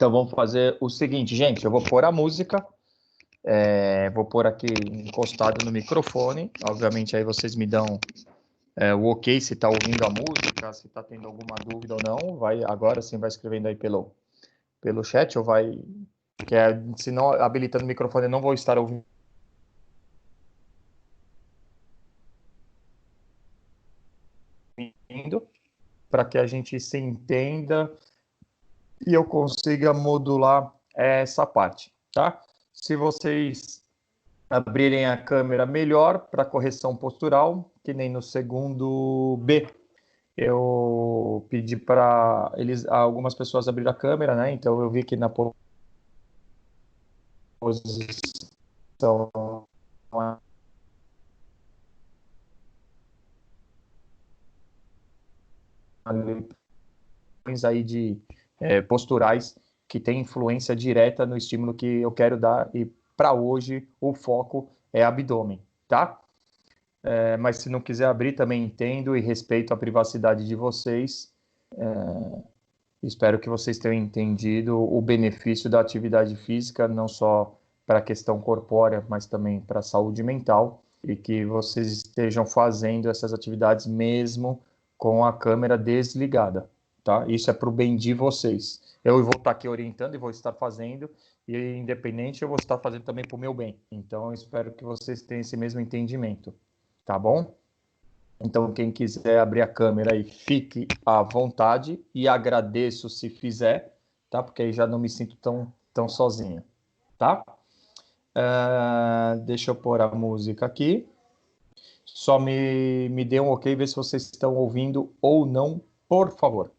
Então vamos fazer o seguinte, gente. Eu vou pôr a música, vou pôr aqui encostado no microfone. Obviamente aí vocês me dão o ok se está ouvindo a música, se está tendo alguma dúvida ou não. Vai agora sim, vai escrevendo aí pelo chat ou vai, se não habilitando o microfone, eu não vou estar ouvindo. Para que a gente se entenda e eu consiga modular essa parte, tá? Se vocês abrirem a câmera melhor para correção postural, que nem no segundo B, eu pedi para algumas pessoas abrir a câmera, né? Então eu vi que na posição aí de posturais que tem influência direta no estímulo que eu quero dar, e para hoje o foco é abdômen, tá? Mas se não quiser abrir, também entendo e respeito a privacidade de vocês. Espero que vocês tenham entendido o benefício da atividade física, não só para a questão corpórea, mas também para a saúde mental, e que vocês estejam fazendo essas atividades mesmo com a câmera desligada, tá? Isso é para o bem de vocês. Eu vou estar aqui orientando e vou estar fazendo, e independente eu vou estar fazendo também para o meu bem. Então eu espero que vocês tenham esse mesmo entendimento, tá bom? Então, quem quiser abrir a câmera aí, fique à vontade, e agradeço se fizer, tá? Porque aí já não me sinto tão sozinho, tá? Deixa eu pôr a música aqui. Só me dê um ok, ver se vocês estão ouvindo ou não, por favor.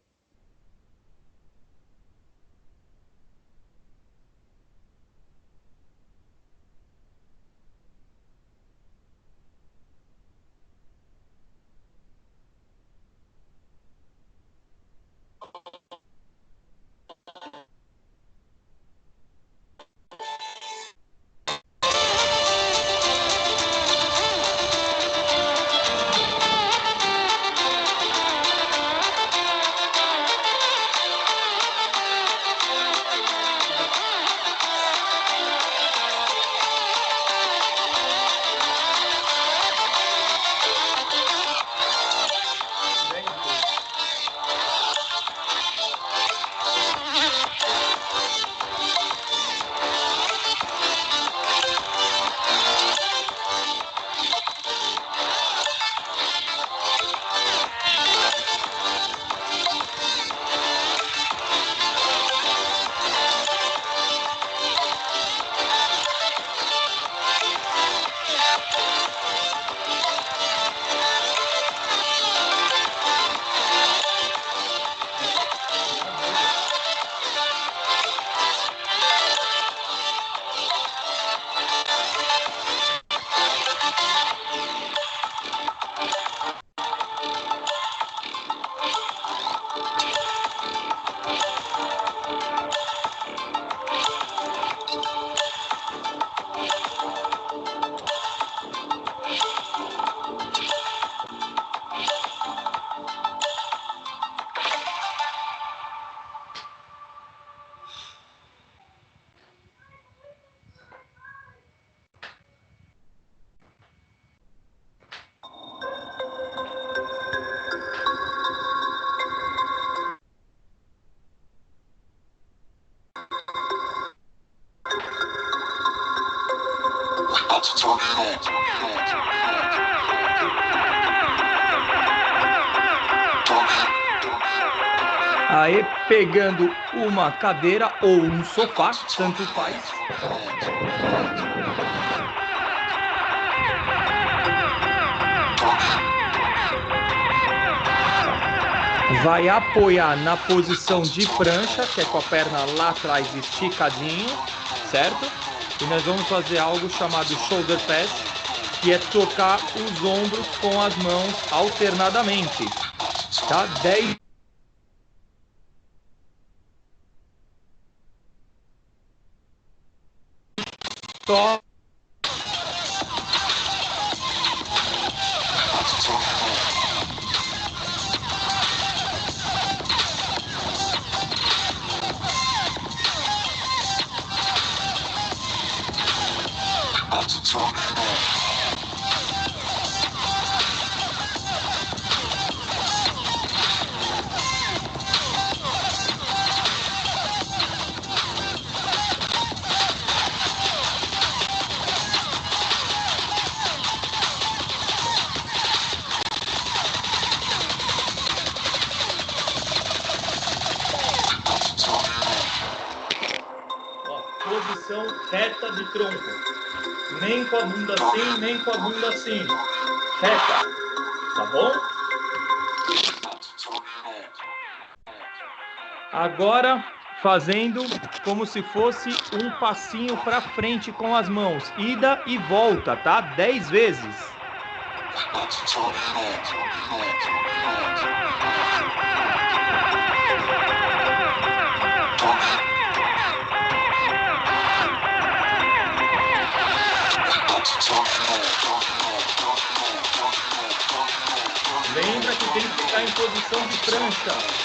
Aí, pegando uma cadeira ou um sofá, tanto faz. Vai apoiar na posição de prancha, que é com a perna lá atrás esticadinho, certo? E nós vamos fazer algo chamado shoulder pass, que é tocar os ombros com as mãos alternadamente, tá? 10 só. Posição reta de tronco. Nem com a bunda assim, nem com a bunda assim. Reta. Tá bom? Agora, fazendo como se fosse um passinho para frente com as mãos. Ida e volta, tá? 10 vezes. Lembra que tem que ficar em posição de prancha.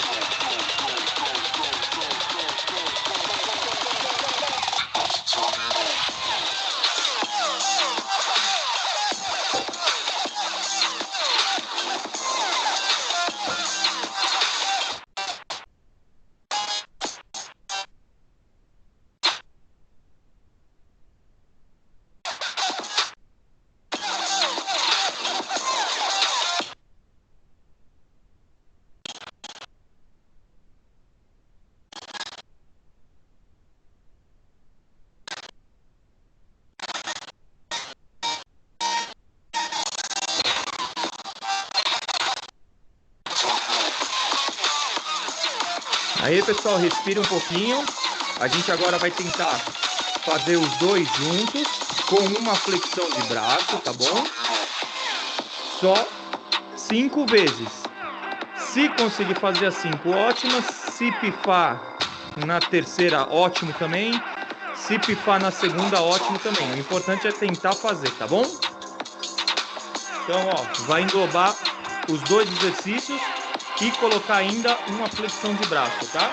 Aí, pessoal, respira um pouquinho. A gente agora vai tentar fazer os dois juntos, com uma flexão de braço, tá bom? Só 5 vezes. Se conseguir fazer as 5, ótimo. Se pifar na terceira, ótimo também. Se pifar na segunda, ótimo também. O importante é tentar fazer, tá bom? Então, ó, vai englobar os dois exercícios e colocar ainda uma flexão de braço, tá?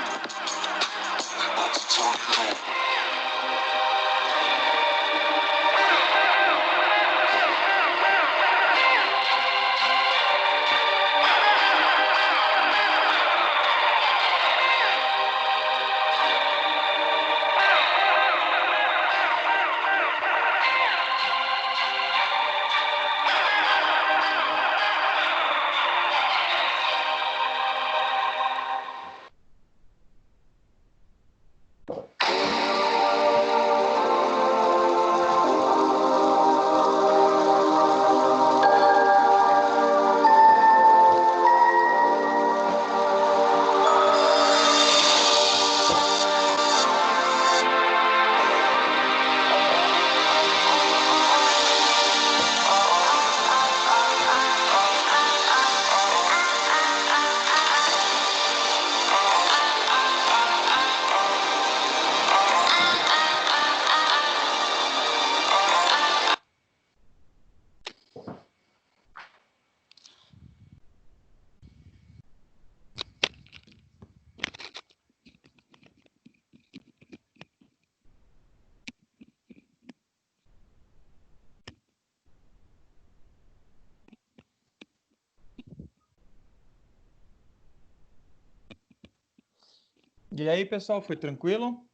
E aí, pessoal, foi tranquilo?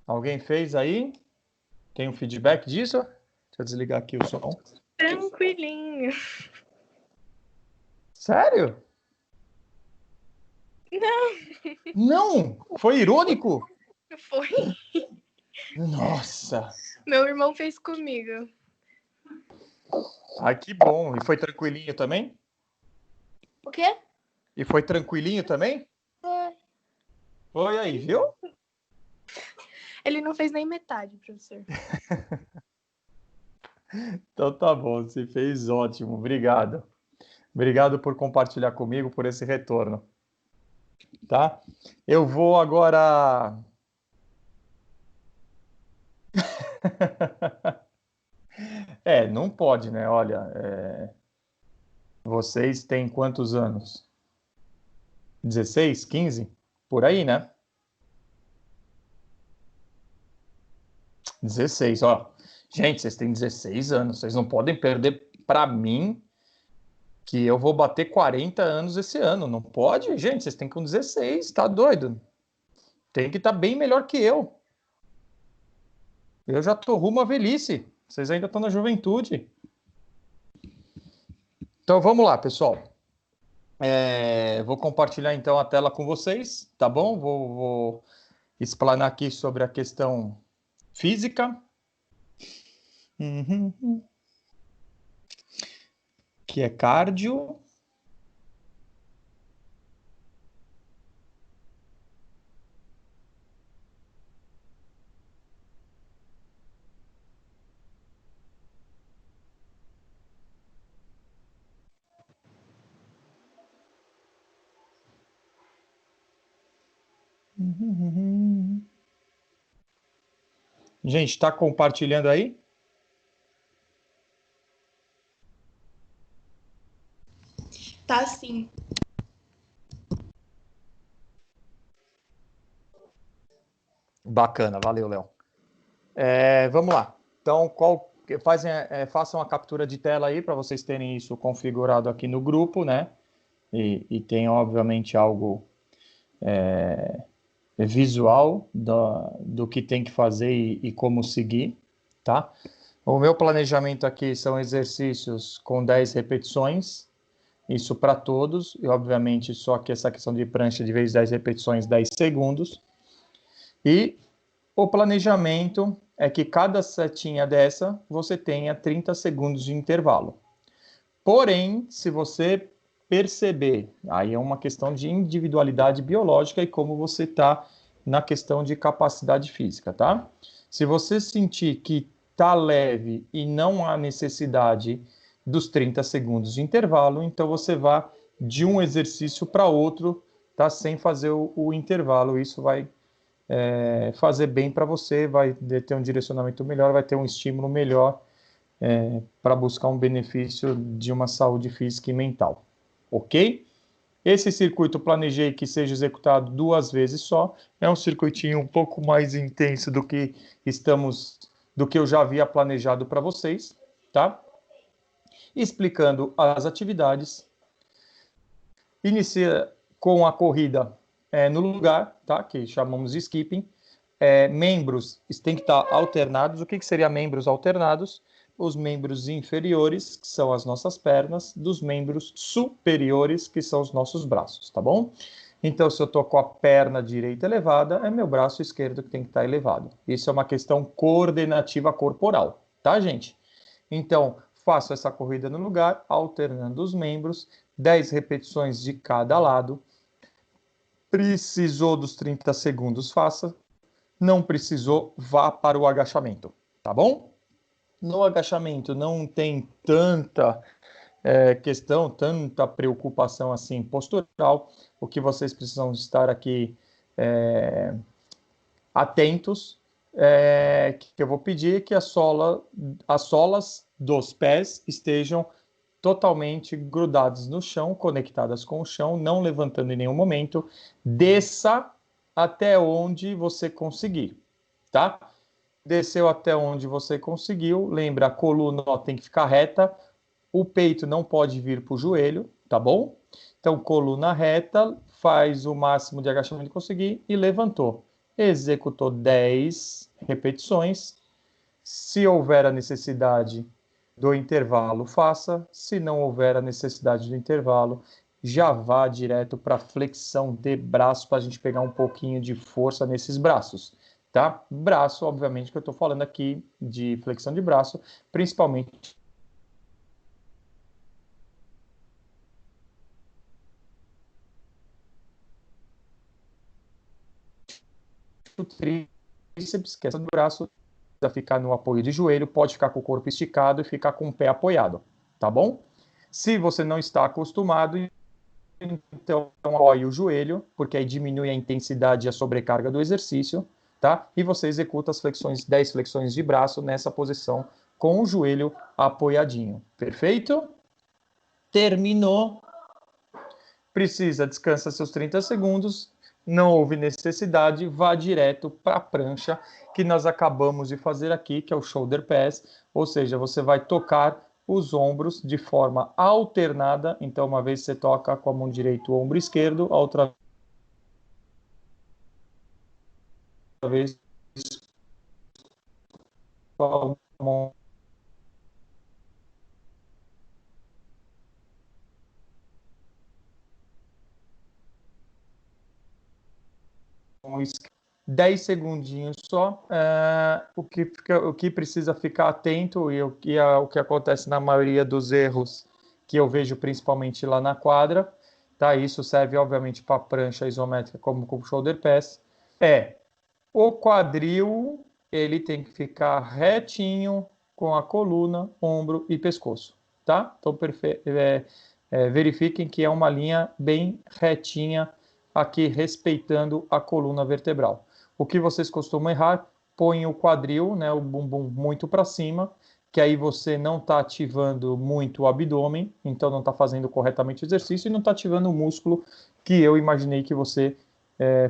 Alguém fez aí? Tem um feedback disso? Deixa eu desligar aqui o som. Tranquilinho. Sério? Não. Não? Foi irônico? Foi. Nossa. Meu irmão fez comigo. Ai, que bom. E foi tranquilinho também? O quê? E foi tranquilinho também? Foi. Foi aí, viu? Ele não fez nem metade, professor. Então tá bom, você fez ótimo. Obrigado. Obrigado por compartilhar comigo, por esse retorno. Tá? Eu vou agora... não pode, né? Olha, vocês têm quantos anos? 16, 15? Por aí, né? 16, ó. Gente, vocês têm 16 anos, vocês não podem perder para mim que eu vou bater 40 anos esse ano. Não pode, gente, vocês têm com 16, tá doido? Tem que estar bem melhor que eu. Eu já tô rumo à velhice, vocês ainda estão na juventude. Então vamos lá, pessoal. Vou compartilhar então a tela com vocês, tá bom? Vou explanar aqui sobre a questão física. Que é cardio. Gente, está compartilhando aí? Tá sim. Bacana, valeu, Léo. Vamos lá. Então, façam a captura de tela aí para vocês terem isso configurado aqui no grupo, né? E tem, obviamente, algo visual do que tem que fazer e como seguir, tá? O meu planejamento aqui são exercícios com 10 repetições, isso para todos, e obviamente só que essa questão de prancha de vezes 10 repetições, 10 segundos. E o planejamento é que cada setinha dessa você tenha 30 segundos de intervalo. Porém, se você perceber, aí é uma questão de individualidade biológica e como você está na questão de capacidade física, tá? Se você sentir que está leve e não há necessidade dos 30 segundos de intervalo, então você vá de um exercício para outro, tá? Sem fazer o intervalo. Isso vai fazer bem para você, vai ter um direcionamento melhor, vai ter um estímulo melhor para buscar um benefício de uma saúde física e mental, ok? Esse circuito planejei que seja executado 2 vezes só, é um circuitinho um pouco mais intenso do que eu já havia planejado para vocês, tá? Explicando as atividades, inicia com a corrida no lugar, tá? Que chamamos de skipping. Membros têm que estar alternados. O que seria membros alternados? Os membros inferiores, que são as nossas pernas, dos membros superiores, que são os nossos braços, tá bom? Então, se eu estou com a perna direita elevada, é meu braço esquerdo que tem que estar elevado. Isso é uma questão coordenativa corporal, tá, gente? Então, faço essa corrida no lugar, alternando os membros, 10 repetições de cada lado. Precisou dos 30 segundos, faça. Não precisou, vá para o agachamento, tá bom? No agachamento não tem tanta questão, tanta preocupação assim postural. O que vocês precisam estar aqui atentos, que eu vou pedir que as solas dos pés estejam totalmente grudadas no chão, conectadas com o chão, não levantando em nenhum momento. Desça até onde você conseguir, tá? Desceu até onde você conseguiu. Lembra, a coluna tem que ficar reta, o peito não pode vir para o joelho, tá bom? Então, coluna reta, faz o máximo de agachamento que conseguir e levantou. Executou 10 repetições. Se houver a necessidade do intervalo, faça. Se não houver a necessidade do intervalo, já vá direto para flexão de braço para a gente pegar um pouquinho de força nesses braços, tá? Braço, obviamente, que eu estou falando aqui de flexão de braço, principalmente o tríceps, que é do braço, ficar no apoio de joelho, pode ficar com o corpo esticado e ficar com o pé apoiado, tá bom? Se você não está acostumado, então apoie o joelho, porque aí diminui a intensidade e a sobrecarga do exercício, tá? E você executa as flexões, 10 flexões de braço nessa posição com o joelho apoiadinho. Perfeito? Terminou. Precisa, descansa seus 30 segundos, não houve necessidade, vá direto para a prancha que nós acabamos de fazer aqui, que é o shoulder pass, ou seja, você vai tocar os ombros de forma alternada. Então, uma vez você toca com a mão direita o ombro esquerdo, a outra vez com a mão esquerda. 10 segundinhos só. O que precisa ficar atento e o que acontece na maioria dos erros que eu vejo principalmente lá na quadra, tá? Isso serve obviamente para prancha isométrica como com shoulder pass. O quadril, ele tem que ficar retinho com a coluna, ombro e pescoço, tá? Então verifiquem que é uma linha bem retinha aqui, respeitando a coluna vertebral. O que vocês costumam errar, põe o quadril, né, o bumbum muito para cima, que aí você não está ativando muito o abdômen, então não está fazendo corretamente o exercício e não está ativando o músculo que eu imaginei que você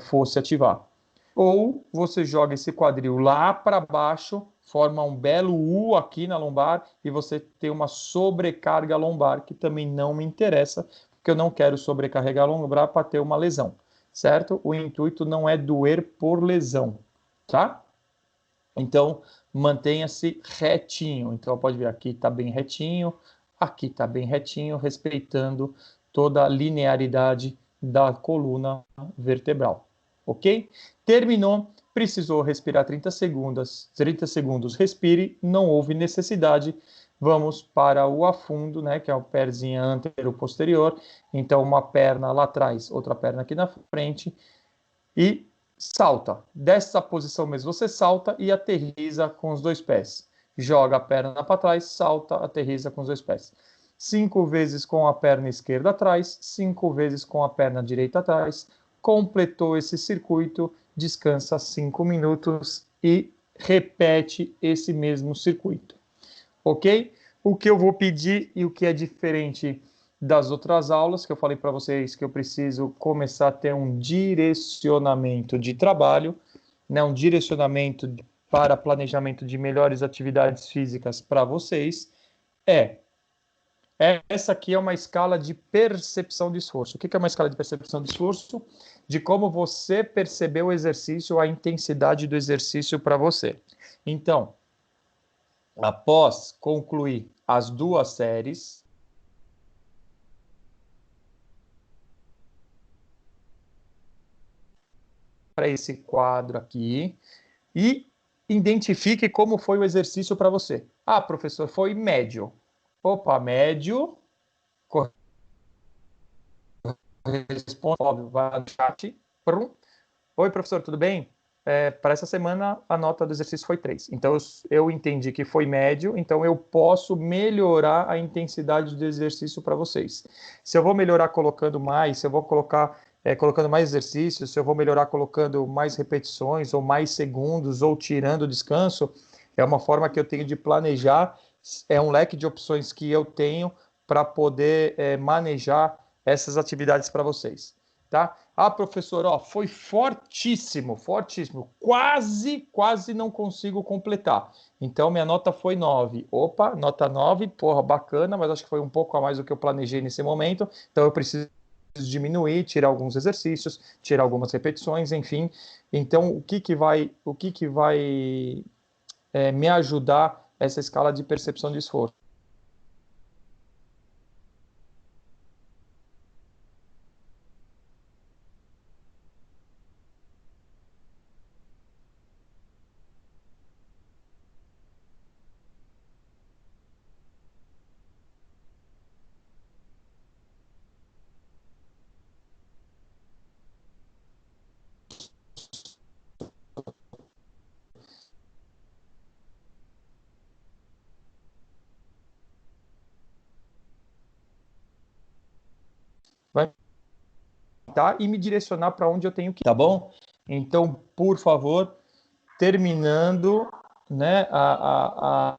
fosse ativar. Ou você joga esse quadril lá para baixo, forma um belo U aqui na lombar e você tem uma sobrecarga lombar, que também não me interessa, porque eu não quero sobrecarregar a lombar para ter uma lesão, certo? O intuito não é doer por lesão, tá? Então, mantenha-se retinho. Então, pode ver, aqui está bem retinho, aqui está bem retinho, respeitando toda a linearidade da coluna vertebral, ok? Terminou, precisou respirar 30 segundos, respire, não houve necessidade, vamos para o afundo, né, que é o pezinho antero-posterior, então uma perna lá atrás, outra perna aqui na frente, e salta. Dessa posição mesmo, você salta e aterriza com os dois pés. Joga a perna para trás, salta, aterriza com os dois pés. 5 vezes com a perna esquerda atrás, 5 vezes com a perna direita atrás. Completou esse circuito, descansa 5 minutos e repete esse mesmo circuito. Ok? O que eu vou pedir e o que é diferente das outras aulas, que eu falei para vocês que eu preciso começar a ter um direcionamento de trabalho, né, um direcionamento para planejamento de melhores atividades físicas para vocês, é essa aqui é uma escala de percepção de esforço. O que é uma escala de percepção de esforço? De como você percebeu o exercício, a intensidade do exercício para você. Então, após concluir as 2 séries, para esse quadro aqui e identifique como foi o exercício para você. Ah, professor, foi médio. Opa, médio. Responde, óbvio, vai no chat. Oi, professor, tudo bem? Para essa semana, a nota do exercício foi 3. Então, eu entendi que foi médio, então eu posso melhorar a intensidade do exercício para vocês. Se eu vou melhorar colocando mais, se eu vou colocar colocando mais exercícios, se eu vou melhorar colocando mais repetições, ou mais segundos, ou tirando o descanso, é uma forma que eu tenho de planejar, é um leque de opções que eu tenho para poder manejar essas atividades para vocês, tá? Ah, professor, ó, foi fortíssimo, fortíssimo. Quase não consigo completar. Então, minha nota foi 9. Opa, nota 9, porra, bacana, mas acho que foi um pouco a mais do que eu planejei nesse momento. Então, eu preciso diminuir, tirar alguns exercícios, tirar algumas repetições, enfim. Então, o que que vai me ajudar essa escala de percepção de esforço? Vai tá? E me direcionar para onde eu tenho que ir, tá bom? Então, por favor, terminando, né, a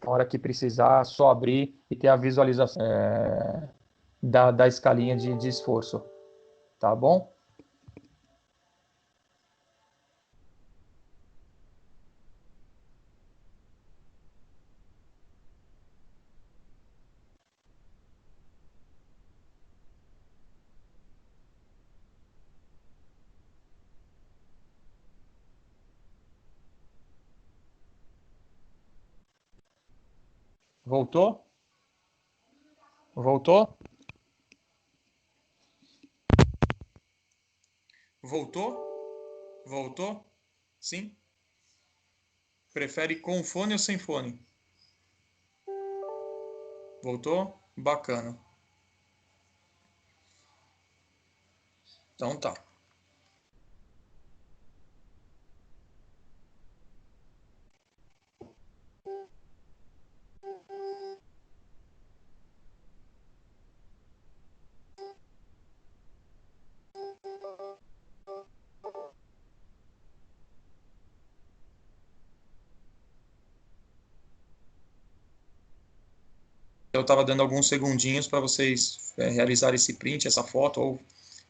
Na hora que precisar, só abrir e ter a visualização da escalinha de esforço. Tá bom? Voltou? Voltou? Voltou? Voltou? Sim? Prefere com fone ou sem fone? Voltou? Bacana. Então tá. Eu estava dando alguns segundinhos para vocês realizarem esse print, essa foto, ou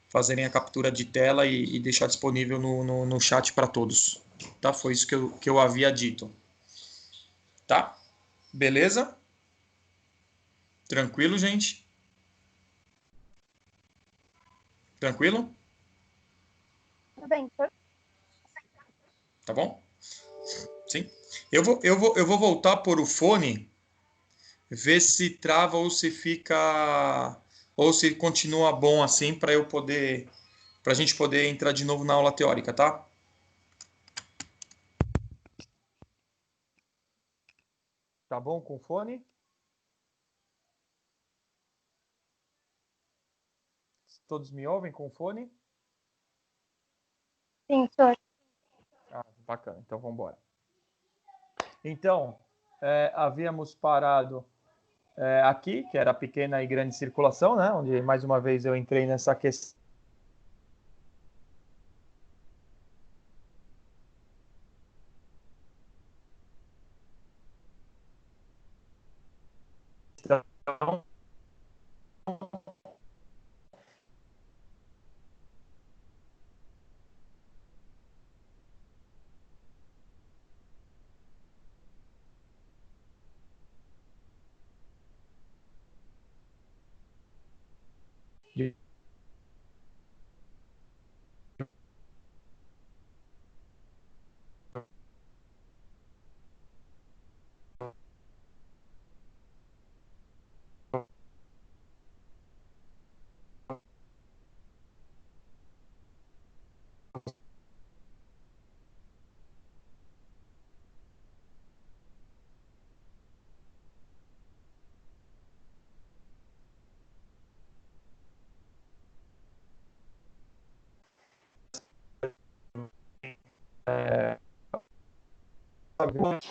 fazerem a captura de tela e deixar disponível no chat para todos. Tá? Foi isso que eu havia dito. Tá? Beleza? Tranquilo, gente? Tranquilo? Tudo bem, Tá bom? Sim. Eu vou voltar por o fone, ver se trava ou se fica ou se continua bom assim para a gente poder entrar de novo na aula teórica, tá? Tá bom com o fone? Todos me ouvem com o fone? sim, senhor. Ah, bacana. Então vamos embora. Então, havíamos parado aqui, que era a pequena e grande circulação, né? Onde mais uma vez eu entrei nessa questão. De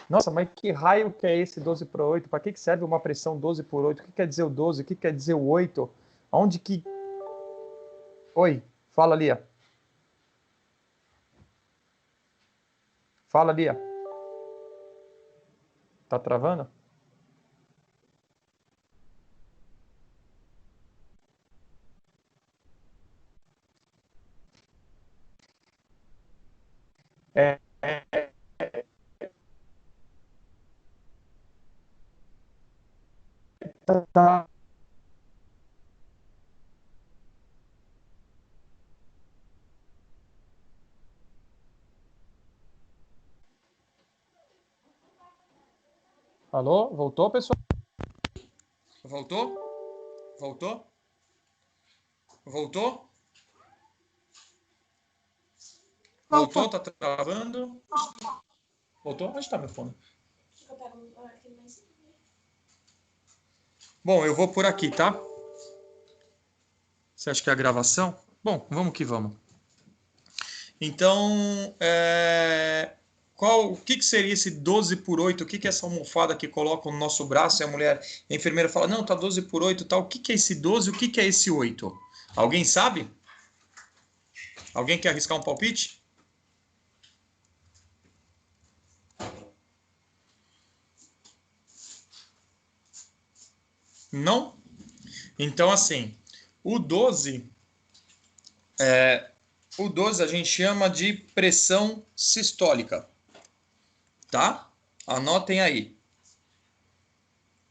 Nossa, mas que raio que é esse 12 por 8? Para que serve uma pressão 12 por 8? O que quer dizer o 12? O que quer dizer o 8? Onde que... Oi, fala, Lia. Fala, Lia. Tá travando? É, tá Alô? Voltou, pessoal? Voltou? Voltou? Voltou? Voltou? Tá travando? Voltou? Onde está meu fone? Bom, eu vou por aqui, tá? Você acha que é a gravação? Bom, vamos que vamos. Então, o que seria esse 12 por 8? O que é essa almofada que coloca no nosso braço e a enfermeira fala, não, tá 12 por 8 e tal. O que é esse 12? O que é esse 8? Alguém sabe? Alguém quer arriscar um palpite? Não? Então, assim, o 12 a gente chama de pressão sistólica, tá? Anotem aí.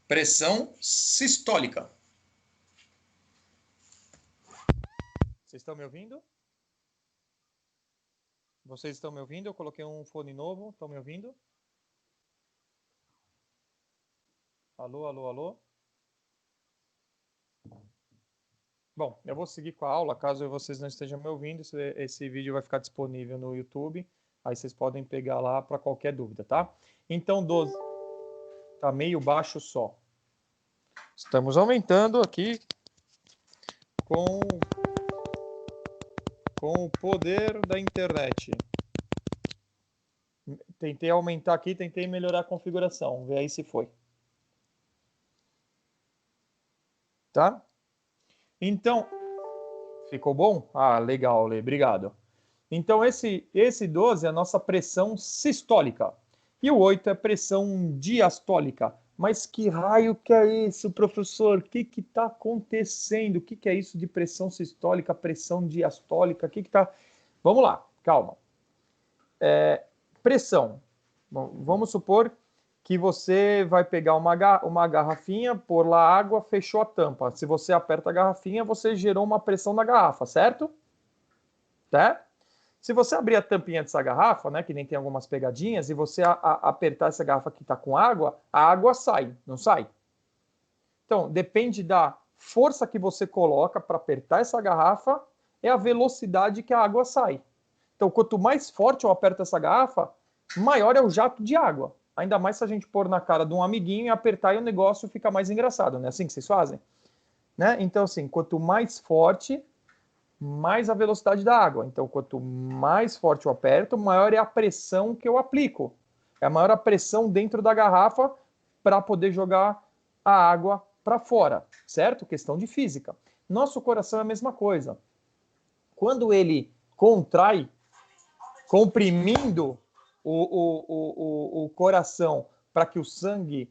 Pressão sistólica. Vocês estão me ouvindo? Vocês estão me ouvindo? Eu coloquei um fone novo. Estão me ouvindo? Alô, alô, alô? Bom, eu vou seguir com a aula. Caso vocês não estejam me ouvindo, esse vídeo vai ficar disponível no YouTube. Aí vocês podem pegar lá para qualquer dúvida, tá? Então, 12. Tá meio baixo só. Estamos aumentando aqui com o poder da internet. Tentei aumentar aqui, tentei melhorar a configuração. Vê aí se foi. Tá? Então, ficou bom? Ah, legal, Lê, obrigado. Então, esse 12 é a nossa pressão sistólica. E o 8 é pressão diastólica. Mas que raio que é isso, professor? O que está acontecendo? O que é isso de pressão sistólica, pressão diastólica? O que está... Vamos lá, calma. Pressão. Bom, vamos supor que você vai pegar uma garrafinha, pôr lá água, fechou a tampa. Se você aperta a garrafinha, você gerou uma pressão na garrafa, certo? Tá? Se você abrir a tampinha dessa garrafa, né, que nem tem algumas pegadinhas, e você apertar essa garrafa que está com água, a água sai, não sai? Então, depende da força que você coloca para apertar essa garrafa, é a velocidade que a água sai. Então, quanto mais forte eu aperto essa garrafa, maior é o jato de água. Ainda mais se a gente pôr na cara de um amiguinho e apertar e o negócio fica mais engraçado, não é assim que vocês fazem? Né? Então, assim, quanto mais forte, mais a velocidade da água. Então, quanto mais forte eu aperto, maior é a pressão que eu aplico. É maior a pressão dentro da garrafa para poder jogar a água para fora, certo? Questão de física. Nosso coração é a mesma coisa. Quando ele contrai, comprimindo o coração para que o sangue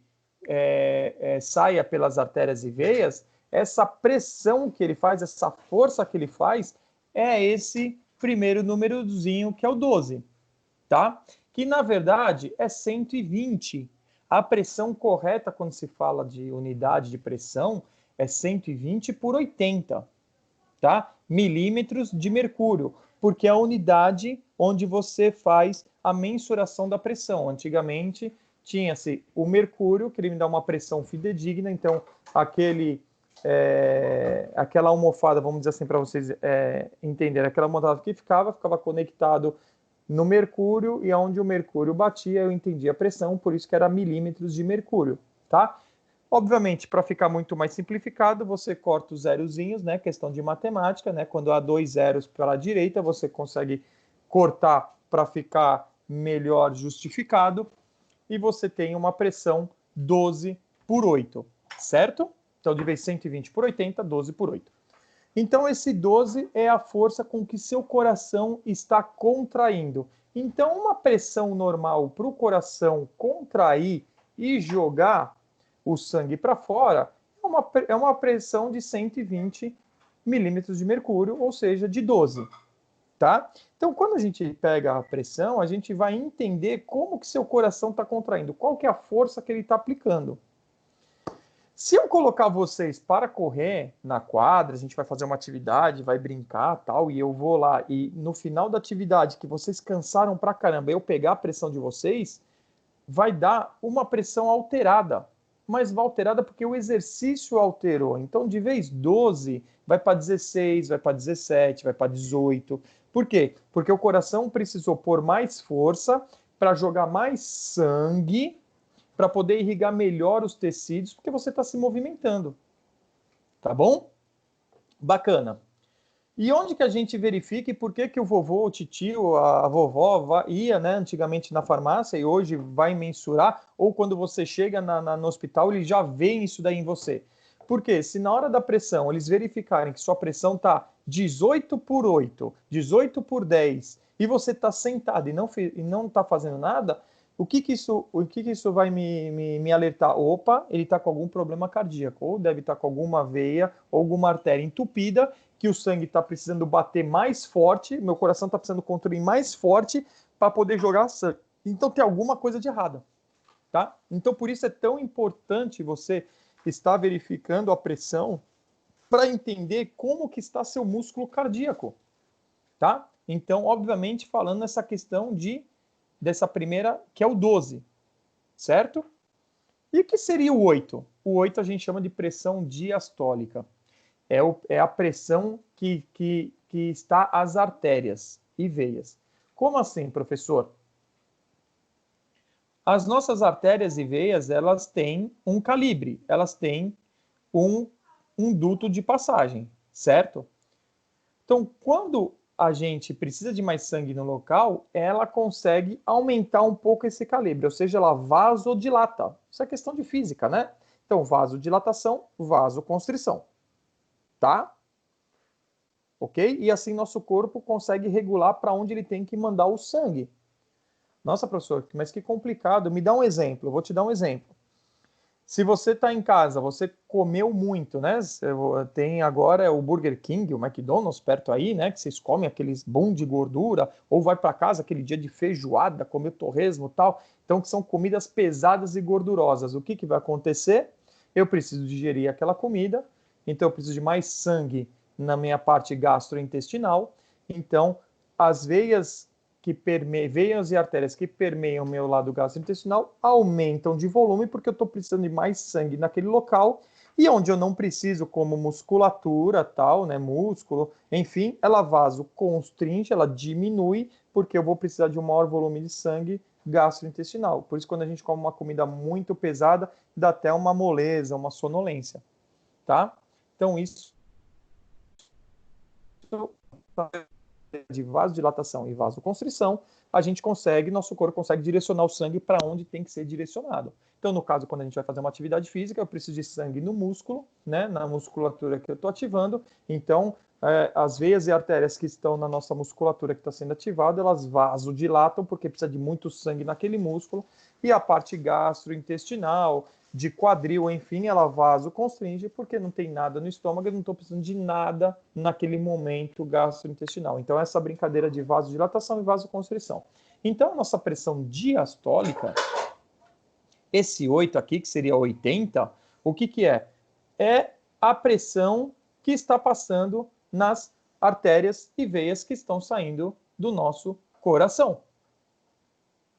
saia pelas artérias e veias, essa pressão que ele faz, essa força que ele faz, é esse primeiro númerozinho que é o 12, tá? Que na verdade é 120. A pressão correta quando se fala de unidade de pressão é 120 por 80, tá? Milímetros de mercúrio, porque é a unidade onde você faz a mensuração da pressão. Antigamente tinha-se o mercúrio, que ele me dá uma pressão fidedigna, então aquela almofada, vamos dizer assim para vocês entenderem, aquela almofada que ficava conectado no mercúrio, e onde o mercúrio batia, eu entendia a pressão, por isso que era milímetros de mercúrio, tá? Obviamente, para ficar muito mais simplificado, você corta os zerozinhos, né? Questão de matemática, né? Quando há 2 zeros para a direita, você consegue cortar para ficar melhor justificado, e você tem uma pressão 12 por 8, certo? Então, de vez 120 por 80, 12 por 8. Então, esse 12 é a força com que seu coração está contraindo. Então, uma pressão normal para o coração contrair e jogar o sangue para fora é uma pressão de 120 milímetros de mercúrio, ou seja, de 12. Tá? Então, quando a gente pega a pressão, a gente vai entender como que seu coração está contraindo, qual que é a força que ele está aplicando. Se eu colocar vocês para correr na quadra, a gente vai fazer uma atividade, vai brincar, tal, e eu vou lá, e no final da atividade, que vocês cansaram pra caramba, eu pegar a pressão de vocês, vai dar uma pressão alterada, mas vai alterada porque o exercício alterou. Então, de vez 12, vai para 16, vai para 17, vai para 18. Por quê? Porque o coração precisou pôr mais força para jogar mais sangue, para poder irrigar melhor os tecidos, porque você está se movimentando. Tá bom? Bacana. E onde que a gente verifica e por que que o vovô, o titio, a vovó ia, né, antigamente na farmácia e hoje vai mensurar, ou quando você chega no hospital, eles já veem isso daí em você? Porque se na hora da pressão eles verificarem que sua pressão está 18 por 8, 18 por 10, e você está sentado e não está fazendo nada, o que que isso vai me alertar? Opa, ele está com algum problema cardíaco, ou deve estar com alguma veia, ou alguma artéria entupida, que o sangue está precisando bater mais forte, meu coração está precisando construir mais forte para poder jogar sangue. Então tem alguma coisa de errada, tá? Então por isso é tão importante você estar verificando a pressão para entender como que está seu músculo cardíaco, tá? Então, obviamente, falando nessa questão dessa primeira, que é o 12, certo? E o que seria o 8? O 8 a gente chama de pressão diastólica. É a pressão que está às artérias e veias. Como assim, professor? As nossas artérias e veias, elas têm um calibre, elas têm um duto de passagem, certo? Então, quando a gente precisa de mais sangue no local, ela consegue aumentar um pouco esse calibre, ou seja, ela vasodilata. Isso é questão de física, né? Então, vasodilatação, vasoconstrição. Tá? Ok? E assim nosso corpo consegue regular para onde ele tem que mandar o sangue. Nossa, professor, mas que complicado. Me dá um exemplo, eu vou te dar um exemplo. Se você está em casa, você comeu muito, né? Tem agora o Burger King, o McDonald's perto aí, né? Que vocês comem aqueles boom de gordura, ou vai para casa aquele dia de feijoada, comer torresmo e tal. Então, que são comidas pesadas e gordurosas. O que, que vai acontecer? Eu preciso digerir aquela comida, então eu preciso de mais sangue na minha parte gastrointestinal. Então, as veias veias e artérias que permeiam o meu lado gastrointestinal aumentam de volume porque eu estou precisando de mais sangue naquele local, e onde eu não preciso, como musculatura, tal, né, músculo, enfim, ela vasoconstringe, ela diminui, porque eu vou precisar de um maior volume de sangue gastrointestinal. Por isso, quando a gente come uma comida muito pesada, dá até uma moleza, uma sonolência, tá? Então, isso de vasodilatação e vasoconstrição, a gente consegue, nosso corpo consegue direcionar o sangue para onde tem que ser direcionado. Então, no caso, quando a gente vai fazer uma atividade física, eu preciso de sangue no músculo, né, na musculatura que eu estou ativando. Então, as veias e artérias que estão na nossa musculatura que está sendo ativada, elas vasodilatam, porque precisa de muito sangue naquele músculo, e a parte gastrointestinal, de quadril, enfim, ela vasoconstringe porque não tem nada no estômago, eu não estou precisando de nada naquele momento gastrointestinal. Então, essa brincadeira de vasodilatação e vasoconstrição. Então, a nossa pressão diastólica, esse 8 aqui, que seria 80, o que que é? É a pressão que está passando nas artérias e veias que estão saindo do nosso coração.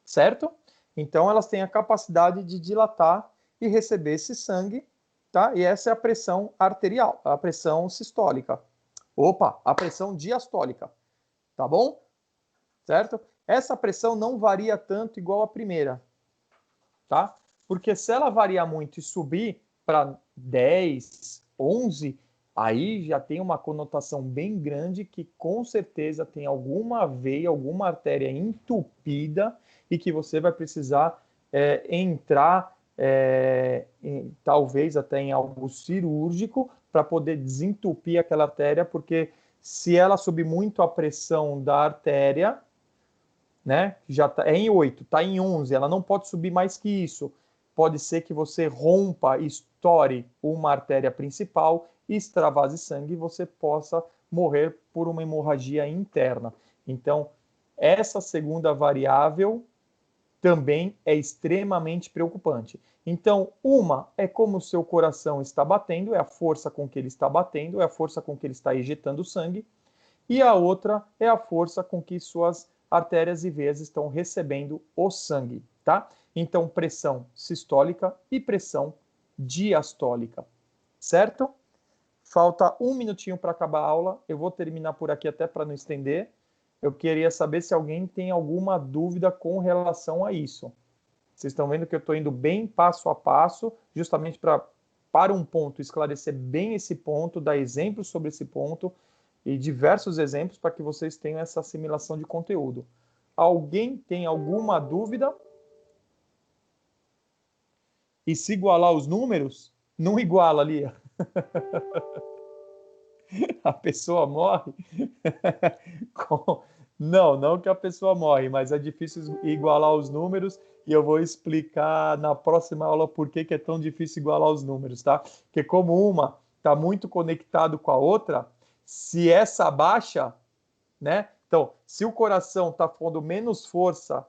Certo? Então, elas têm a capacidade de dilatar e receber esse sangue, tá? E essa é a pressão arterial, a pressão sistólica. Opa, a pressão diastólica, tá bom? Certo? Essa pressão não varia tanto igual a primeira, tá? Porque se ela variar muito e subir para 10, 11, aí já tem uma conotação bem grande que com certeza tem alguma veia, alguma artéria entupida e que você vai precisar entrar talvez até em algo cirúrgico para poder desentupir aquela artéria, porque se ela subir muito a pressão da artéria, né, já é em 8, está em 11, ela não pode subir mais que isso. Pode ser que você rompa, estoure uma artéria principal, extravase sangue e você possa morrer por uma hemorragia interna. Então, essa segunda variável também é extremamente preocupante. Então, uma é como o seu coração está batendo, é a força com que ele está batendo, é a força com que ele está ejetando sangue, e a outra é a força com que suas artérias e veias estão recebendo o sangue, tá? Então, pressão sistólica e pressão diastólica, certo? Falta 1 minutinho para acabar a aula. Eu vou terminar por aqui até para não estender. Eu queria saber se alguém tem alguma dúvida com relação a isso. Vocês estão vendo que eu estou indo bem passo a passo, justamente para um ponto, esclarecer bem esse ponto, dar exemplos sobre esse ponto e diversos exemplos para que vocês tenham essa assimilação de conteúdo. Alguém tem alguma dúvida? E se igualar os números, não iguala ali. A pessoa morre. Não que a pessoa morre, mas é difícil igualar os números e eu vou explicar na próxima aula por que é tão difícil igualar os números, tá? Porque como uma está muito conectado com a outra, se essa baixa, né? Então, se o coração está pondo menos força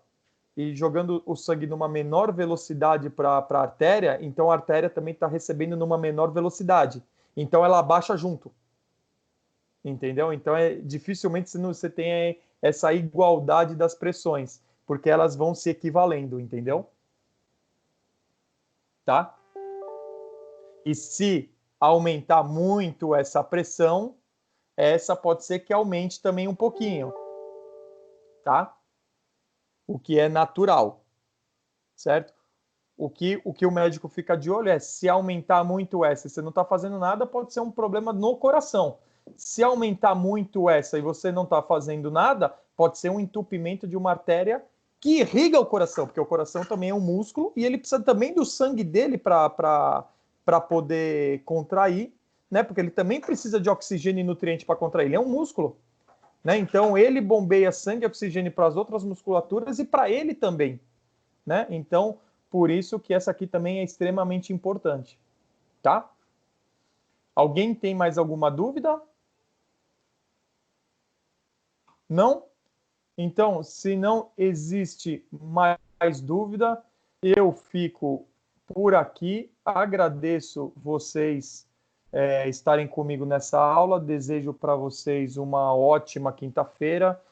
e jogando o sangue numa menor velocidade para a artéria, então a artéria também está recebendo numa menor velocidade. Então ela abaixa junto. Entendeu? Então dificilmente você tem essa igualdade das pressões, porque elas vão se equivalendo, entendeu? Tá? E se aumentar muito essa pressão, essa pode ser que aumente também um pouquinho, tá? O que é natural, certo? O que o médico fica de olho é se aumentar muito essa e você não está fazendo nada, pode ser um problema no coração. Se aumentar muito essa e você não está fazendo nada, pode ser um entupimento de uma artéria que irriga o coração, porque o coração também é um músculo e ele precisa também do sangue dele para poder contrair, né? Porque ele também precisa de oxigênio e nutriente para contrair. Ele é um músculo, né? Então ele bombeia sangue e oxigênio para as outras musculaturas e para ele também, né? Então, por isso que essa aqui também é extremamente importante, tá? Alguém tem mais alguma dúvida? Não? Então, se não existe mais dúvida, eu fico por aqui. Agradeço vocês estarem comigo nessa aula. Desejo para vocês uma ótima quinta-feira,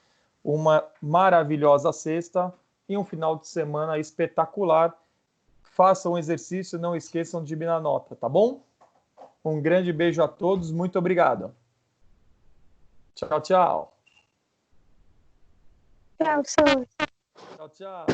uma maravilhosa sexta e um final de semana espetacular. Façam o exercício, não esqueçam de me dar nota, tá bom? Um grande beijo a todos, muito obrigado. Tchau, tchau. Tchau, Sô. Tchau, tchau.